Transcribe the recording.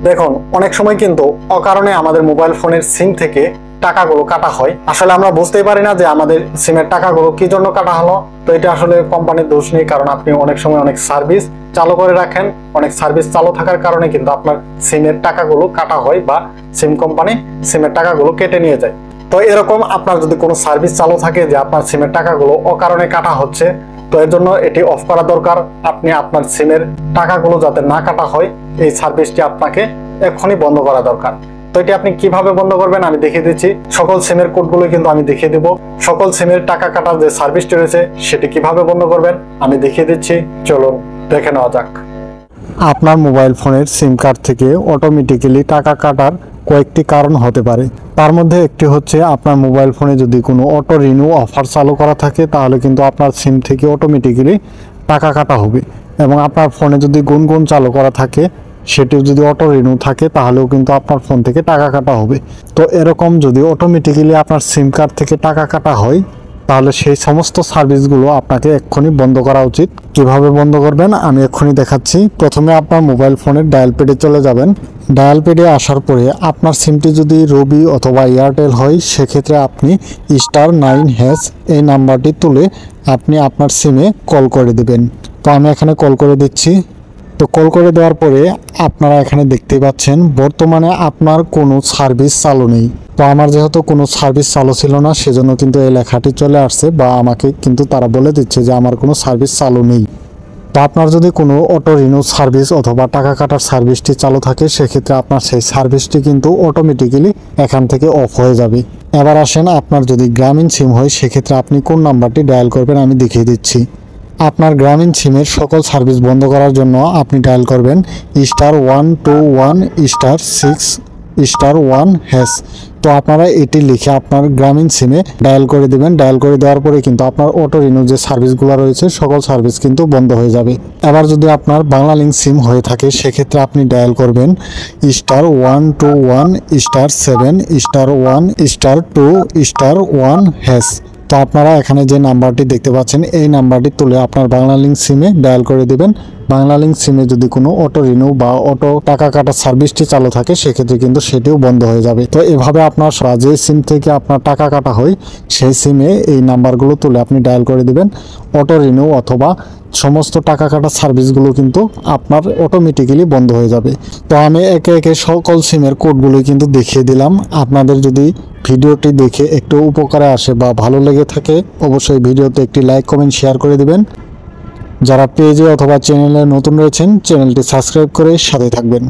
দেখুন, অনেক সময় কিন্তু অকারণে আমাদের মোবাইল ফোনের সিম থেকে টাকাগুলো কাটা হয়। আসলে আমরা বুঝতেই পারি না যে আমাদের সিমের টাকাগুলো কি জন্য কাটা হলো। তো এটা আসলে কোম্পানির দোষ নেই, কারণ আপনি অনেক সময় অনেক সার্ভিস চালু করে রাখেন, অনেক সার্ভিস চালু থাকার কারণে কিন্তু আপনার সিমের টাকাগুলো কাটা হয় বা সিম কোম্পানি সিমের টাকাগুলো কেটে নিয়ে যায়। তো এরকম আপনার যদি কোনো সার্ভিস চালু থাকে যে আপনার সিমের টাকাগুলো অকারণে কাটা হচ্ছে, তো এর জন্য এটি অফ করা দরকার। আপনি আপনার সিমের টাকাগুলো যাতে না কাটা হয়, এই সার্ভিসটি আপনাকে এক্ষুনি বন্ধ করা দরকার। তো এটি আপনি কিভাবে বন্ধ করবেন আমি দেখিয়ে দিচ্ছি। সকল সিমের কোডগুলো কিন্তু আমি দেখিয়ে দিব। সকল সিমের টাকা কাটার যে সার্ভিসটি রয়েছে সেটি কিভাবে বন্ধ করবেন আমি দেখিয়ে দিচ্ছি, চলুন দেখে নেওয়া যাক। আপনার মোবাইল ফোনের সিম কার্ড থেকে অটোমেটিক্যালি টাকা কাটার কয়েকটি কারণ হতে পারে। তার মধ্যে একটি হচ্ছে আপনার মোবাইল ফোনে যদি কোনো অটো রিনিউ অফার চালু করা থাকে, তাহলে কিন্তু আপনার সিম থেকে অটোমেটিক্যালি টাকা কাটা হবে। এবং আপনার ফোনে যদি গুনগুন চালু করা থাকে, সেটিও যদি অটো রিনিউ থাকে, তাহলেও কিন্তু আপনার ফোন থেকে টাকা কাটা হবে। তো এরকম যদি অটোমেটিক্যালি আপনার সিম কার্ড থেকে টাকা কাটা হয়, তাহলে সেই সমস্ত সার্ভিসগুলো আপনাকে এক্ষুনি বন্ধ করা উচিত। কিভাবে বন্ধ করবেন আমি এক্ষুনি দেখাচ্ছি। প্রথমে আপনার মোবাইল ফোনের ডায়াল প্যাডে চলে যাবেন। ডায়াল প্যাডে আসার পরে আপনার সিমটি যদি রবি অথবা এয়ারটেল হয়, সেক্ষেত্রে আপনি *9# এই নাম্বারটি তুলে আপনি আপনার সিমে কল করে দেবেন। তো আমি এখানে কল করে দিচ্ছি। তো কল করে দেওয়ার পরে আপনারা এখানে দেখতে পাচ্ছেন বর্তমানে আপনার কোনো সার্ভিস চালু নেই। তো আমার যেহেতু কোনো সার্ভিস চালু ছিল না, সেজন্য কিন্তু এই লেখাটি চলে আসছে, বা আমাকে কিন্তু তারা বলে দিচ্ছে যে আমার কোনো সার্ভিস চালু নেই। তো আপনার যদি কোনো অটো রিনিউ সার্ভিস অথবা টাকা কাটার সার্ভিসটি চালু থাকে, সেক্ষেত্রে আপনার সেই সার্ভিসটি কিন্তু অটোমেটিক্যালি এখান থেকে অফ হয়ে যাবে। এবার আসেন, আপনার যদি গ্রামীণ সিম হয়, সেক্ষেত্রে আপনি কোন নাম্বারটি ডায়াল করবেন আমি দেখিয়ে দিচ্ছি। আপনার গ্রামীণ সিমের সকল সার্ভিস বন্ধ করার জন্য আপনি ডায়াল করবেন *121*6*1#। তো আপনারা এটি লিখে আপনার গ্রামীণ সিমে ডায়াল করে দিবেন। ডায়াল করে দেওয়ার পরে কিন্তু আপনার অটো রিনিউ যে সার্ভিসগুলো রয়েছে সকল সার্ভিস কিন্তু বন্ধ হয়ে যাবে। এবার যদি আপনার বাংলালিংক সিম হয়ে থাকে, সেক্ষেত্রে আপনি ডায়াল করবেন *121*7*1*2*1#। তো আপনারা এখানে যে নাম্বারটি দেখতে পাচ্ছেন, এই নাম্বারটি তুলে আপনার বাংলালিংক সিমে ডায়াল করে দিবেন। বাংলালিংক সিমে যদি কোনো অটো রিনিউ বা অটো টাকা কাটার সার্ভিসটি চালু থাকে, সেক্ষেত্রে কিন্তু সেটিও বন্ধ হয়ে যাবে। তো এভাবে আপনার যে সিম থেকে আপনার টাকা কাটা হয়, সেই সিমে এই নাম্বারগুলো তুলে আপনি ডায়াল করে দিবেন। অটো রিনিউ অথবা সমস্ত টাকা কাটার সার্ভিসগুলো কিন্তু আপনার অটোমেটিক্যালি বন্ধ হয়ে যাবে। তো আমি একে একে সকল সিমের কোডগুলো কিন্তু দেখিয়ে দিলাম। আপনাদের যদি ভিডিওটি দেখে একটু উপকারে আসে বা ভালো লেগে থাকে, অবশ্যই ভিডিওতে একটি লাইক কমেন্ট শেয়ার করে দিবেন। যারা পেজে অথবা চ্যানেলে নতুন রয়েছেন, চ্যানেলটি সাবস্ক্রাইব করে সাথে থাকবেন।